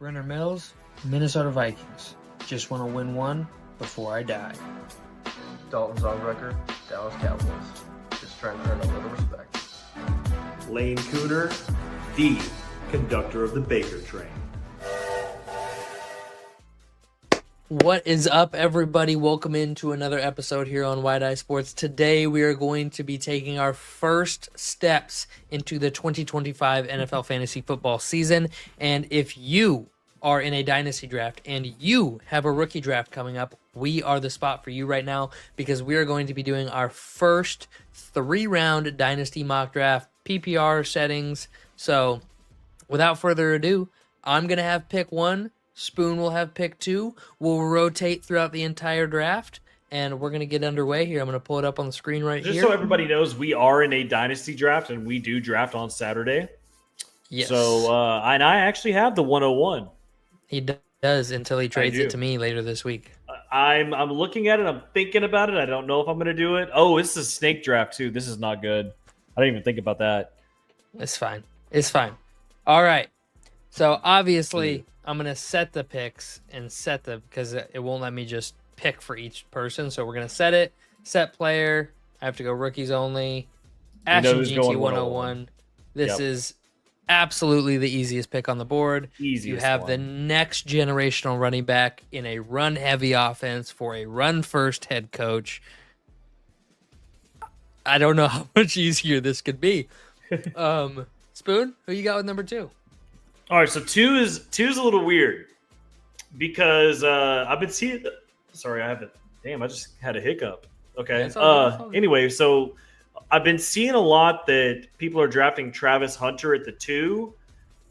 Renner Mills, Minnesota Vikings. Just want to win one before I die. Dalton Zongrecker, Dallas Cowboys. Just trying to earn a little respect. Lane Cooner, the conductor of the Baker train. What is up, everybody? Welcome into another episode here on Wide Eye Sports. Today, we are going to be taking our first steps into the 2025 NFL fantasy football season. And if you are in a dynasty draft and you have a rookie draft coming up, we are the spot for you right now because we are going to be doing our first 3-round dynasty mock draft, PPR settings. So without further ado, I'm going to have pick 1. Spoon will have pick 2. We'll rotate throughout the entire draft, and we're going to get underway here. I'm going to pull it up on the screen right here. Just so everybody knows, we are in a dynasty draft, and we do draft on Saturday. Yes. So, and I actually have the 101. He does until he trades it to me later this week. I'm looking at it. I'm thinking about it. I don't know if I'm going to do it. Oh, this is a snake draft, too. This is not good. I didn't even think about that. It's fine. It's fine. All right. So, obviously, I'm going to set the picks and set the, because it won't let me just pick for each person. So, we're going to set it. Set player. I have to go rookies only. Ashton GT 101. This is absolutely the easiest pick on the board. You have the next generational running back in a run-heavy offense for a run-first head coach. I don't know how much easier this could be. Spoon, who you got with number 2? All right, so two is a little weird because I've been seeing. Sorry, I haven't. Damn, I just had a hiccup. Okay. Anyway, so I've been seeing a lot that people are drafting Travis Hunter at the 2,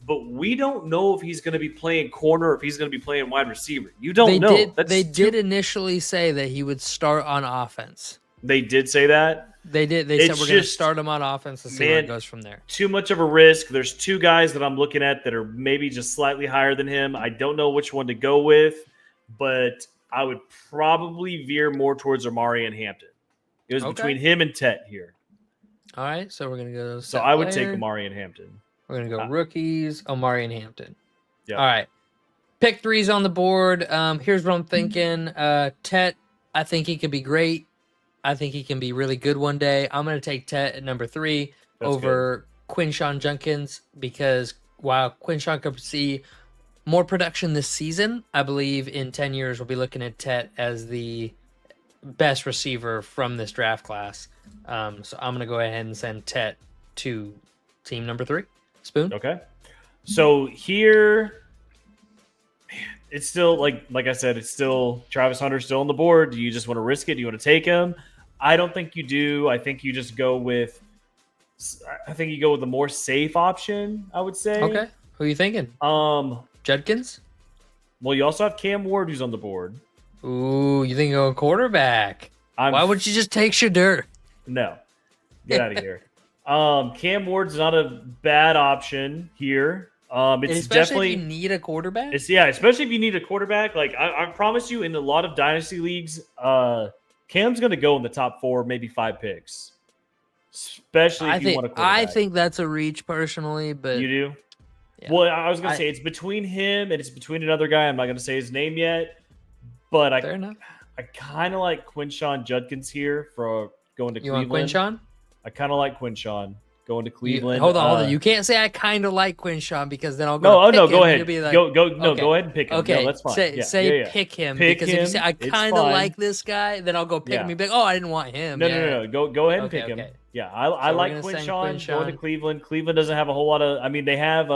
but we don't know if he's going to be playing corner or if he's going to be playing wide receiver. You don't know. They did initially say that he would start on offense. They did say that. They did. They said we're going to start him on offense and see where it goes from there. Too much of a risk. There's 2 guys that I'm looking at that are maybe just slightly higher than him. I don't know which one to go with, but I would probably veer more towards Amari and Hampton. It was between him and Tet here. All right, so we're going to go. So I would take Amari and Hampton. We're going to go rookies, Amari and Hampton. Yeah. All right. Pick 3's on the board. Here's what I'm thinking. Tet, I think he could be great. I think he can be really good one day. I'm going to take Tet at number 3 over Quinshon Judkins because while Quinshon could see more production this season, I believe in 10 years we'll be looking at Tet as the best receiver from this draft class. So I'm going to go ahead and send Tet to team number 3. Spoon? Okay. So here, it's still, like I said, it's still Travis Hunter still on the board. Do you just want to risk it? Do you want to take him? I don't think you do. I think you just go with the more safe option, I would say. Okay. Who are you thinking? Judkins? Well, you also have Cam Ward who's on the board. Ooh, you think you're going quarterback? Why wouldn't you just take Shadur? No. Get out of here. Cam Ward's not a bad option here. It's especially definitely if you need a quarterback. Especially if you need a quarterback. Like I promise you, in a lot of dynasty leagues, Cam's going to go in the top 4, maybe 5 picks. Especially if you want a quarterback. I think that's a reach personally, but you do. Yeah. Well, I was going to say it's between him and it's between another guy. I'm not going to say his name yet, but fair enough. I kind of like Quinshon Judkins here for going to Cleveland. You want Quinshon? I kind of like Quinshon going to Cleveland. Hold on. You can't say I kind of like Quinshon because then I'll go. No, go ahead. Like, go ahead and pick him. Okay, no, that's fine. Pick him because if you say I kind of like this guy, then I'll go pick him and be like, oh, I didn't want him. No. Go ahead and pick him. Yeah, I like Quinshon going to Cleveland. Cleveland doesn't have a whole lot of. I mean, they have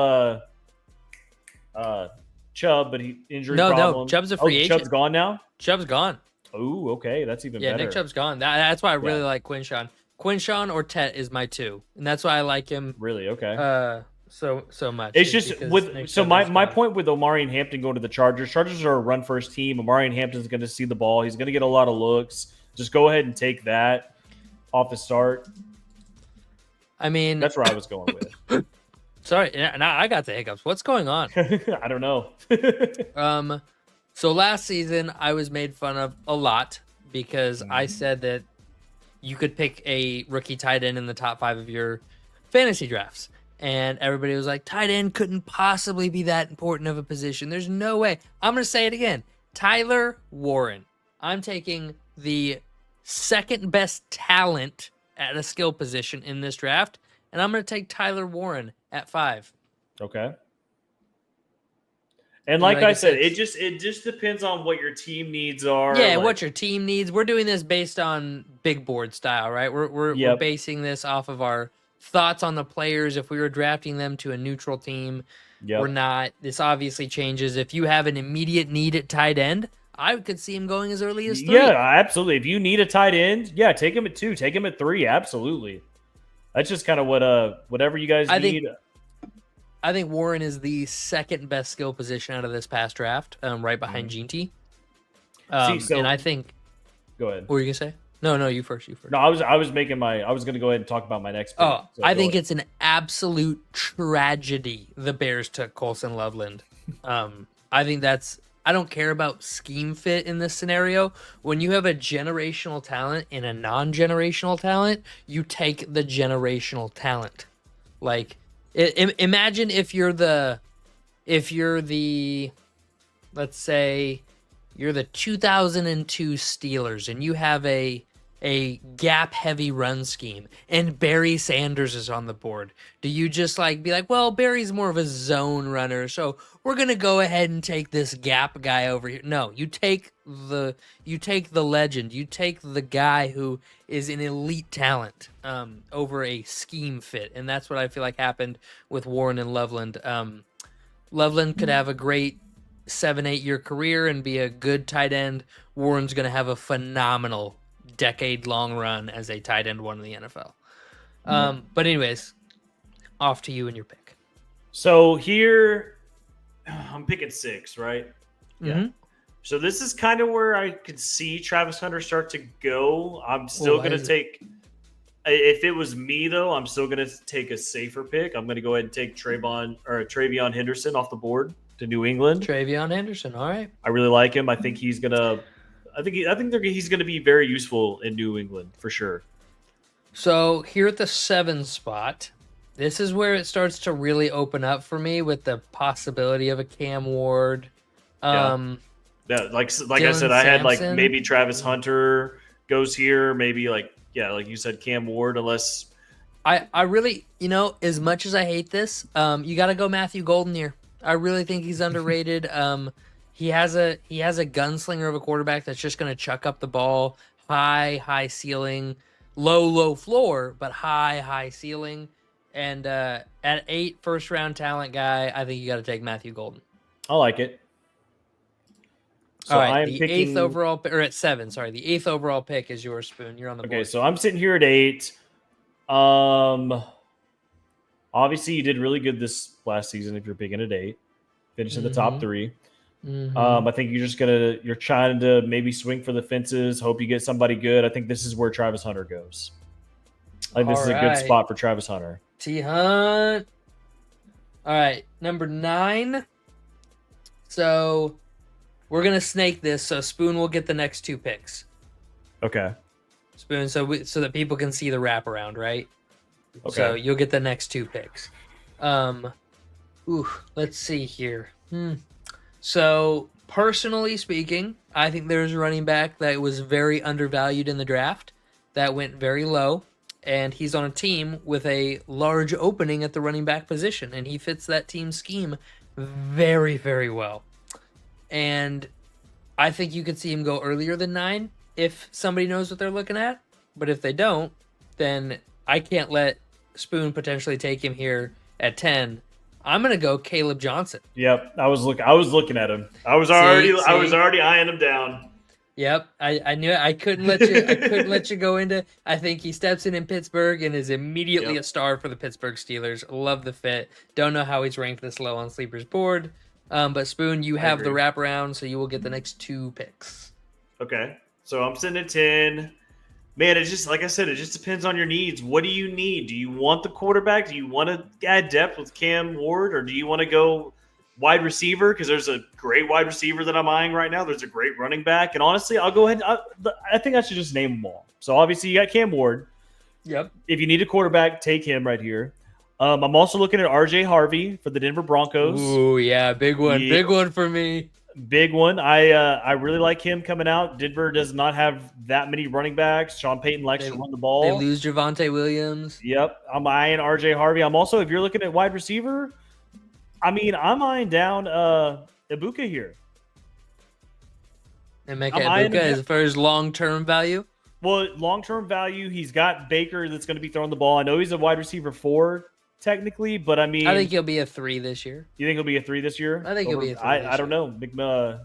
Chubb, but he injury problem. No, Chubb's a free agent. Chubb's gone now. Chubb's gone. Oh, okay, that's even better. Yeah, Nick Chubb's gone. That's why I really like Quinshon. Quinshon or Tet is my 2, and that's why I like him. Really? Okay. So much. It's just with my point with Amari and Hampton going to the Chargers. Chargers are a run first team. Amari and Hampton's going to see the ball. He's going to get a lot of looks. Just go ahead and take that off the start. I mean, that's where I was going with. Sorry, now I got the hiccups. What's going on? I don't know. So last season I was made fun of a lot because I said that you could pick a rookie tight end in the top 5 of your fantasy drafts. and everybody was like, tight end couldn't possibly be that important of a position. There's no way. I'm going to say it again. Tyler Warren. I'm taking the second best talent at a skill position in this draft, and I'm going to take Tyler Warren at 5. Okay. And like I said, it just depends on what your team needs are. Yeah, what your team needs. We're doing this based on big board style, right? We're basing this off of our thoughts on the players. If we were drafting them to a neutral team, or not. This obviously changes. If you have an immediate need at tight end, I could see him going as early as 3. Yeah, absolutely. If you need a tight end, take him at 2, take him at 3. Absolutely. That's just kind of whatever you guys need. I think Warren is the second best skill position out of this past draft, right behind Gene T. And I think. Go ahead. What were you gonna say? No, you first. No, I was going to go ahead and talk about my next pick. I think it's an absolute tragedy the Bears took Colson Loveland. I think I don't care about scheme fit in this scenario. When you have a generational talent and a non-generational talent, you take the generational talent. Like, imagine if you're the, let's say, you're the 2002 Steelers and you have a gap-heavy run scheme and Barry Sanders is on the board. Do you just be like, well, Barry's more of a zone runner, so we're going to go ahead and take this gap guy over here? No, you take the legend. You take the guy who is an elite talent over a scheme fit, and that's what I feel like happened with Warren and Loveland. Loveland could have a great 7-8 year career and be a good tight end. Warren's going to have a phenomenal decade-long run as a tight end one in the NFL. But anyways, off to you and your pick. So here, I'm picking 6, right? Yeah. Mm-hmm. So this is kind of where I could see Travis Hunter start to go. I'm still going to take. If it was me, though, I'm still going to take a safer pick. I'm going to go ahead and take Travion Henderson off the board to New England. Travion Henderson, all right. I really like him. I think he's gonna. He's gonna be very useful in New England for sure. So here at the 7 spot, this is where it starts to really open up for me with the possibility of a Cam Ward. Yeah, like Dylan I said, I had Sampson. Maybe Travis Hunter goes here. Maybe like you said, Cam Ward. Unless I really, as much as I hate this, you got to go Matthew Golden here. I really think he's underrated. He has a gunslinger of a quarterback that's just going to chuck up the ball, high ceiling, low floor, but high ceiling. And at 8, first round talent guy, I think you got to take Matthew Golden. I like it. So all right, the 8th overall, or at 7, sorry, the 8th overall pick is yours, Spoon. You're on the board. Okay, so I'm sitting here at 8. Obviously, you did really good this last season if you're picking at 8. Finish in the top 3. Mm-hmm. I think you're trying to maybe swing for the fences, hope you get somebody good. I think this is where Travis Hunter goes. I think this is a good spot for Travis Hunter. T-Hunt. All right, number 9. So we're going to snake this, so Spoon will get the next 2 picks. Okay. Spoon, so that people can see the wraparound, right? Okay. So you'll get the next 2 picks. Let's see here. So personally speaking, I think there's a running back that was very undervalued in the draft that went very low, and he's on a team with a large opening at the running back position, and he fits that team scheme very, very well. And I think you could see him go earlier than 9 if somebody knows what they're looking at. But if they don't, then I can't let Spoon potentially take him here at 10. I'm gonna go Caleb Johnson. Yep, I was looking at him. I was already eyeing him down. Yep, I knew it. I couldn't let you go into. I think he steps in Pittsburgh and is immediately a star for the Pittsburgh Steelers. Love the fit. Don't know how he's ranked this low on Sleeper's board. But Spoon, you have the wraparound, so you will get the next 2 picks. Okay, so I'm sitting at 10. Man, it just, like I said, it just depends on your needs. What do you need? Do you want the quarterback? Do you want to add depth with Cam Ward? Or do you want to go wide receiver? Because there's a great wide receiver that I'm eyeing right now. There's a great running back. And honestly, I'll go ahead. I think I should just name them all. So obviously you got Cam Ward. Yep. If you need a quarterback, take him right here. I'm also looking at RJ Harvey for the Denver Broncos. Ooh, yeah, big one. Yeah. Big one for me. Big one. I really like him coming out. Denver does not have that many running backs. Sean Payton likes to run the ball. They lose Javonte Williams. Yep. I'm eyeing RJ Harvey. I'm also, if you're looking at wide receiver, I'm eyeing down Ibuka here. And Emeka Egbuka as far as long-term value? Well, long-term value, he's got Baker that's going to be throwing the ball. I know he's a wide receiver 4 technically, but I think he'll be a 3 this year. You think he'll be a 3 this year? I think he'll be a 3 I don't know.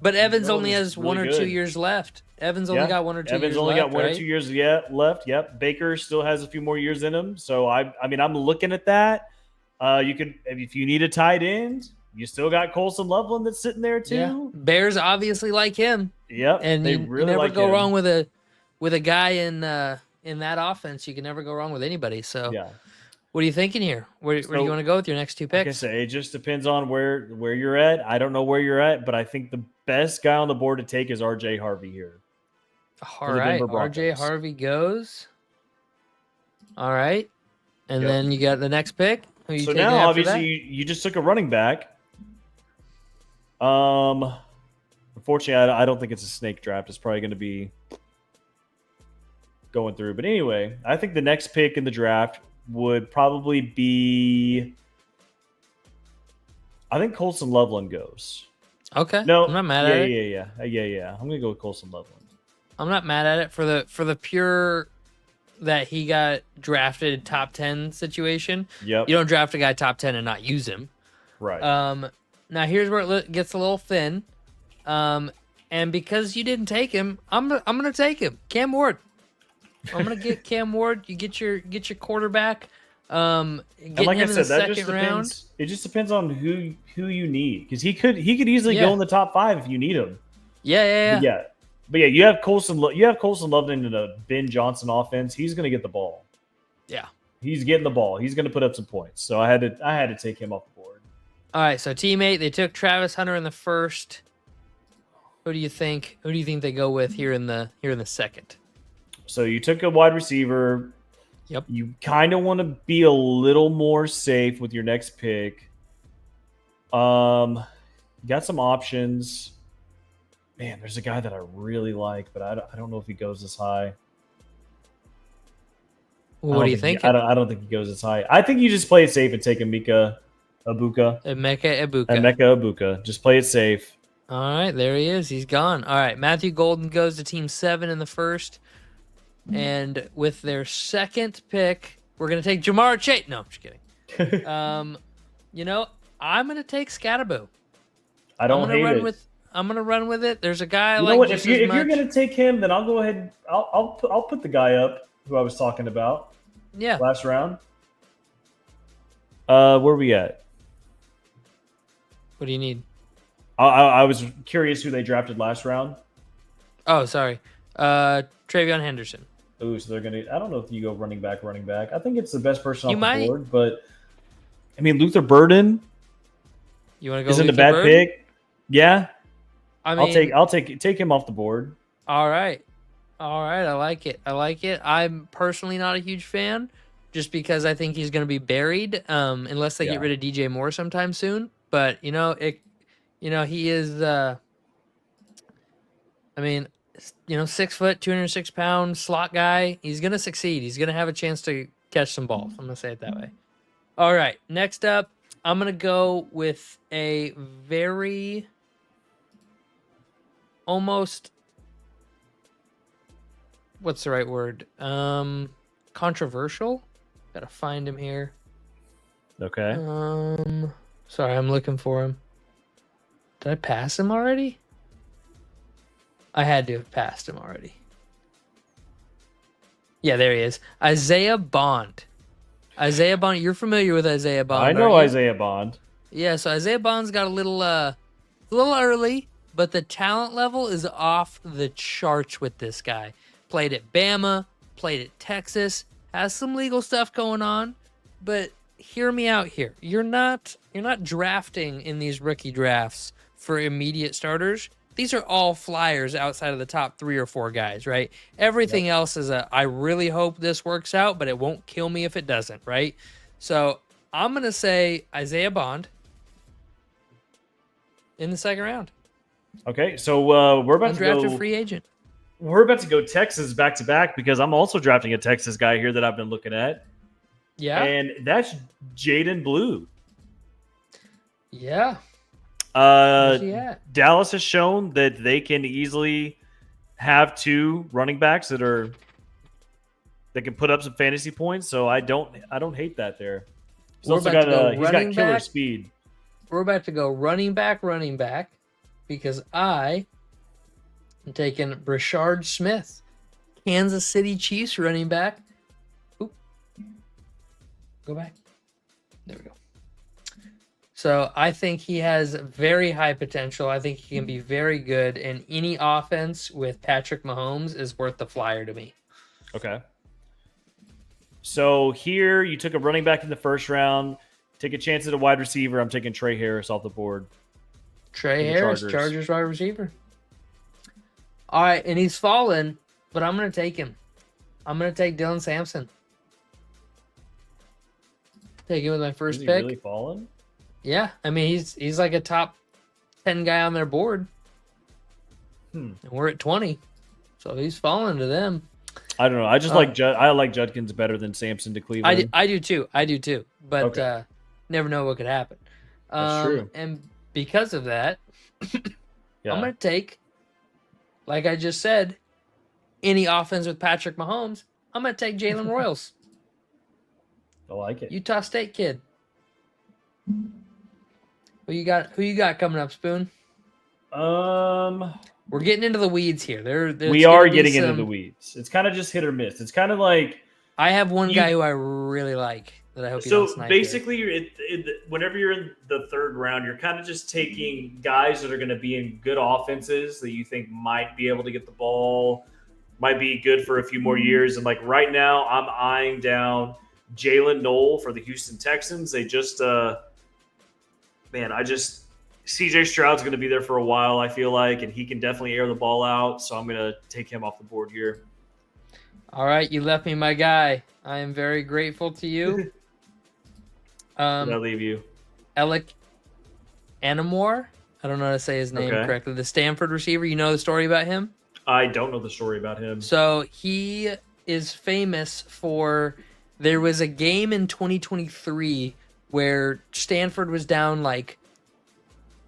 But Evans only has really 1 or 2 years left. Evans only got 1 or 2 years left. Evans only got 1 or 2 years left. Yep. Baker still has a few more years in him. So I'm looking at that. You could, if you need a tight end, you still got Colson Loveland that's sitting there too. Yeah. Bears obviously like him. Yep. And you never go wrong with a guy in that offense. You can never go wrong with anybody. So yeah. What are you thinking here? Where do you want to go with your next 2 picks? Like I say, it just depends on where you're at. I don't know where you're at, but I think the best guy on the board to take is RJ Harvey here. All right, RJ Harvey goes. All right. And then you got the next pick. Who you so now, obviously, you just took a running back. Unfortunately, I don't think it's a snake draft. It's probably going to be going through. But anyway, I think the next pick in the draft would probably be, I think Colson Loveland goes. Okay. No, I'm not mad at it. Yeah. I'm going to go with Colson Loveland. I'm not mad at it for the pure that he got drafted top 10 situation. Yep. You don't draft a guy top 10 and not use him. Right. Now here's where it gets a little thin. And because you didn't take him, I'm gonna take him. Cam Ward. I'm gonna get Cam Ward. You get your quarterback. And like I said, that just depends. It just depends on who you need, because he could easily go in the top 5 if you need him. Yeah. But you have Colson Loveland in a Ben Johnson offense. He's going to get the ball. Yeah, he's getting the ball. He's going to put up some points. So I had to take him off the board. All right. So teammate, they took Travis Hunter in the first. Who do you think? Who do you think they go with here in the second? So you took a wide receiver. Yep. You kind of want to be a little more safe with your next pick. Got some options. Man, there's a guy that I really like, but I don't know if he goes this high. What do you think? I don't think he goes this high. I think you just play it safe and take Emeka Egbuka. Just play it safe. All right, there he is. He's gone. All right, Matthew Golden goes to team 7 in the first. And with their second pick, we're going to take Jamar Chase. No, I'm just kidding. I'm going to take Scatterboo. I don't hate it. I'm gonna run with it. There's a guy if you're gonna take him, then I'll go ahead. I'll put the guy up who I was talking about. Yeah. Last round. Where are we at? What do you need? I was curious who they drafted last round. Oh, sorry. Travion Henderson. Ooh, so they're gonna. I don't know if you go running back. I think it's the best person off the board, but I mean Luther Burden. You want to go? Isn't a bad pick. Yeah. I mean, I'll take him off the board. All right. I like it. I'm personally not a huge fan, just because I think he's going to be buried, unless they get rid of DJ Moore sometime soon. But he is. 6 foot, 206 pound slot guy. He's going to succeed. He's going to have a chance to catch some balls. I'm going to say it that way. All right. Next up, I'm going to go with a very. Almost, what's the right word? Controversial. Gotta find him here. Okay. Sorry, I'm looking for him. Did I pass him already? I had to have passed him already. Yeah, there he is. Isaiah Bond. You're familiar with Isaiah Bond? I know Isaiah Bond. Yeah, so Isaiah Bond's got a little early. But the talent level is off the charts with this guy. Played at Bama, played at Texas, has some legal stuff going on, but hear me out here. You're not drafting in these rookie drafts for immediate starters. These are all flyers outside of the top 3 or 4 guys, right? Everything else is I really hope this works out, but it won't kill me if it doesn't, right? So I'm going to say Isaiah Bond in the second round. Okay, so we're about to Undrafted go free agent. We're about to go Texas back to back because I'm also drafting a Texas guy here that I've been looking at. Yeah. And that's Jaden Blue. Yeah. Where's he at? Dallas has shown that they can easily have two running backs that can put up some fantasy points. So I don't hate that there. He's also got he's got killer speed. We're about to go running back, because I am taking Brashard Smith, Kansas City Chiefs running back. Oop. Go back. There we go. So I think he has very high potential. I think he can be very good, and any offense with Patrick Mahomes is worth the flyer to me. Okay. So here you took a running back in the first round. Take a chance at a wide receiver. I'm taking Trey Harris off the board. Trey Harris, Chargers wide receiver. All right, and he's fallen, but I'm going to take him. I'm going to take Dylan Sampson. Take him with my first Is he pick. Really fallen? Yeah, I mean he's like a top 10 guy on their board. And we're at 20, so he's fallen to them. I don't know. I just I like Judkins better than Sampson to Cleveland. I do too. But okay. Never know what could happen. That's true. And because of that, yeah. I'm going to take, like I just said, any offense with Patrick Mahomes. I'm going to take Jalen Royals. I like it. Utah State kid. Who you got coming up, Spoon? We're getting into the weeds here. We are getting into the weeds. It's kind of just hit or miss. It's kind of like I have one guy who I really like that I hope you don't snipe. So basically, whenever you're in the third round, you're kind of just taking guys that are going to be in good offenses that you think might be able to get the ball, might be good for a few more years. And like right now, I'm eyeing down Jalen Noel for the Houston Texans. They just, CJ Stroud's going to be there for a while, I feel like, and he can definitely air the ball out. So I'm going to take him off the board here. All right, you left me my guy. I am very grateful to you. Did I leave you? Alec Anamore. I don't know how to say his name correctly. The Stanford receiver. You know the story about him? I don't know the story about him. So he is famous for. There was a game in 2023 where Stanford was down like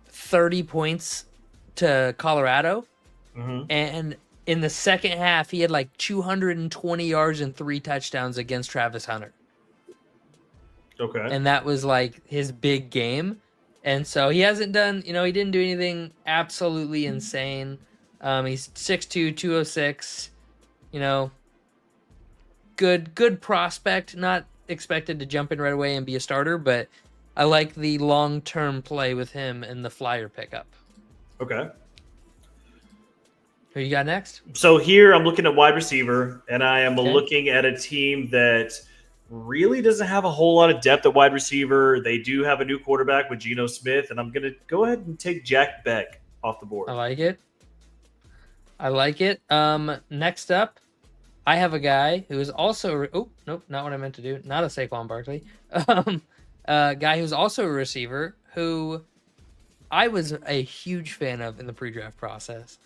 30 points to Colorado, and in the second half, he had like 220 yards and 3 touchdowns against Travis Hunter. Okay. And that was like his big game. And so he hasn't done, he didn't do anything absolutely insane. He's 6'2", 206, good prospect, not expected to jump in right away and be a starter, but I like the long-term play with him and the flyer pickup. Okay. Who you got next? So here I'm looking at wide receiver, and I am looking at a team that really doesn't have a whole lot of depth at wide receiver. They do have a new quarterback with Geno Smith, and I'm going to go ahead and take Jack Beck off the board. I like it. Next up, I have a guy who is also not what I meant to do. Not a Saquon Barkley. A guy who's also a receiver who I was a huge fan of in the pre-draft process.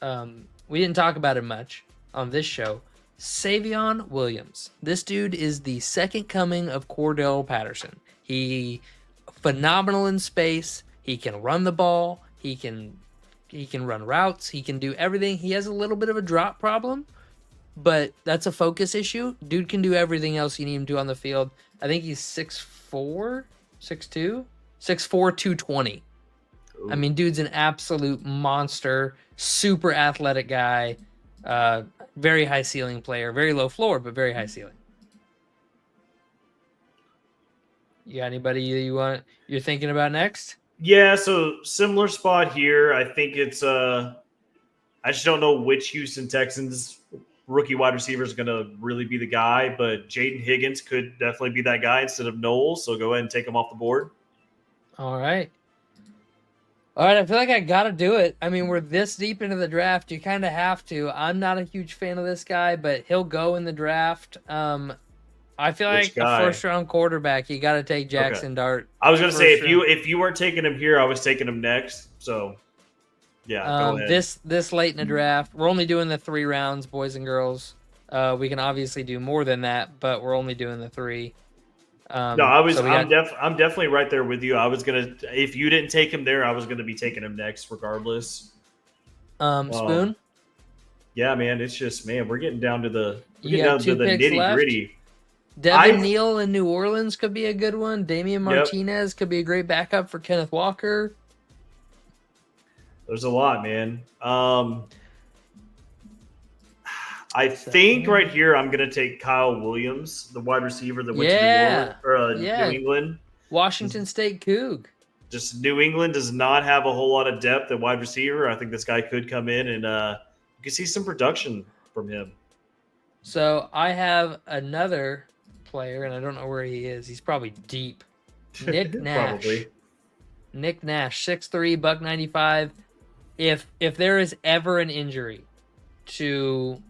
We didn't talk about him much on this show. Savion Williams. This dude is the second coming of Cordell Patterson. He phenomenal in space. He can run the ball. He can run routes. He can do everything. He has a little bit of a drop problem, but that's a focus issue. Dude can do everything else you need him to on the field. I think he's 6'4", 6'2", 6'4", 220. I mean, dude's an absolute monster, super athletic guy, very high ceiling player, very low floor, but very high ceiling. You got anybody you're thinking about next? Yeah, so similar spot here. I think it's I just don't know which Houston Texans rookie wide receiver is going to really be the guy, but Jaden Higgins could definitely be that guy instead of Noel, so go ahead and take him off the board. All right, I feel like I got to do it. I mean, we're this deep into the draft. You kind of have to. I'm not a huge fan of this guy, but he'll go in the draft. I feel like a first-round quarterback, you got to take Jackson Dart. I was going to say if you weren't taking him here, I was taking him next. So, yeah, go ahead. This late in the draft, we're only doing the 3 rounds, boys and girls. We can obviously do more than that, but we're only doing the 3. I'm definitely right there with you. I was gonna, if you didn't take him there, I was gonna be taking him next, regardless. Spoon. Yeah, man, it's just we're getting down to the nitty gritty. Devin Neal in New Orleans could be a good one. Damian Martinez could be a great backup for Kenneth Walker. There's a lot, man. I think right here I'm going to take Kyle Williams, the wide receiver that went to New England. Washington State Coug. Just New England does not have a whole lot of depth at wide receiver. I think this guy could come in and you can see some production from him. So I have another player, and I don't know where he is. He's probably deep. Nick Nash. Probably. Nick Nash, 6'3", $195. If there is ever an injury to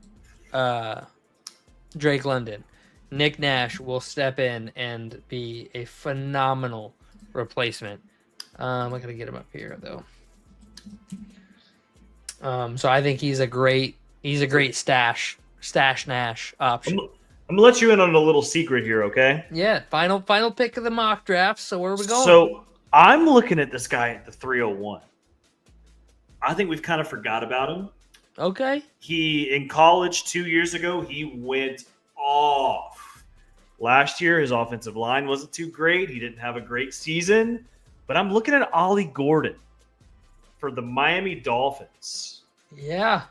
Drake London, Nick Nash will step in and be a phenomenal replacement. I gotta get him up here though. So I think he's a great stash Nash option. I'm gonna let you in on a little secret here, okay? Yeah, final pick of the mock draft. So where are we going? So I'm looking at this guy at the 301. I think we've kind of forgot about him. Okay. He in college 2 years ago, he went off. Last year, his offensive line wasn't too great. He didn't have a great season. But I'm looking at Ollie Gordon for the Miami Dolphins. Yeah.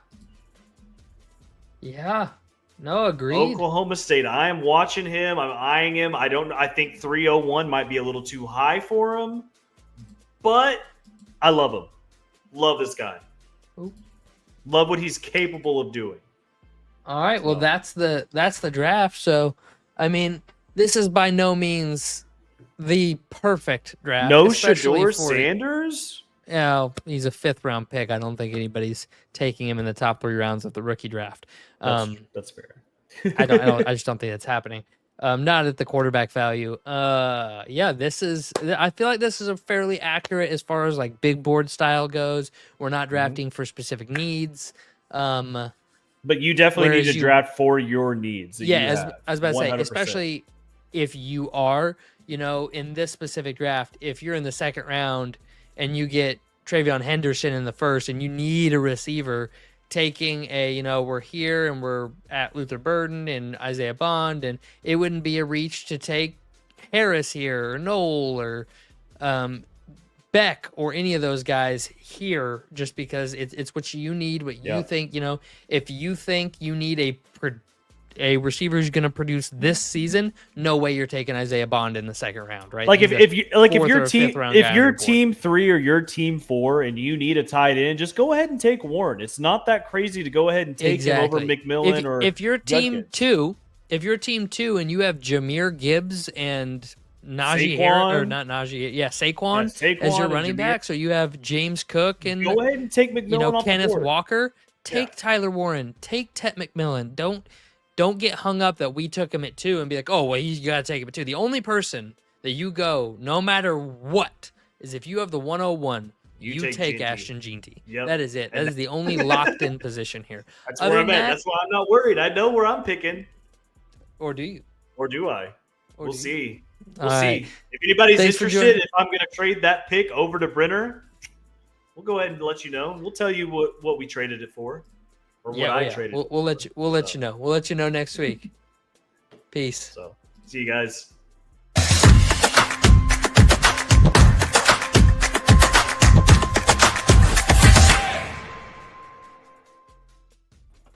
No, agreed. Oklahoma State. I am watching him. I'm eyeing him. I think 301 might be a little too high for him. But I love him. Love this guy. Ooh. Love what he's capable of doing. All right. Well, that's the draft. So, I mean, this is by no means the perfect draft. No Shedeur Sanders? Yeah, he's a 5th-round pick. I don't think anybody's taking him in the top 3 rounds of the rookie draft. That's fair. I just don't think that's happening. Not at the quarterback value. I feel like this is a fairly accurate as far as like big board style goes. We're not drafting for specific needs. But you definitely need to draft for your needs. I was about to say, especially if you are, in this specific draft, if you're in the 2nd round and you get Travion Henderson in the 1st and you need a receiver, taking we're here and we're at Luther Burden and Isaiah Bond, and it wouldn't be a reach to take Harris here or Knoll or Beck or any of those guys here, just because it's what you need, what you think, if you think you need a receiver who's going to produce this season, no way you're taking Isaiah Bond in the 2nd round, right? Like if you're team 3 or you're team 4 and you need a tight end, just go ahead and take Warren. It's not that crazy to go ahead and take him over McMillan if you're team 2, and you have Jahmyr Gibbs and Najee Harris, or not Najee, Saquon as your running back, so you have James Cook and go ahead and take McMillan off Kenneth the board. Walker, take Tyler Warren, take Tet McMillan. Don't get hung up that we took him at 2 and be like, oh, well, you got to take him at 2. The only person that you go, no matter what, is if you have the 101, you take Ashton Jeanty. Yep. That is it. That is the only locked-in position here. That's where I'm at. That's why I'm not worried. I know where I'm picking. Or do you? Or do I? We'll see. We'll see. If anybody's interested, if I'm going to trade that pick over to Brenner, we'll go ahead and let you know. We'll tell you what we traded it for. Or what I traded. We'll let you know. We'll let you know next week. Peace. So, see you guys.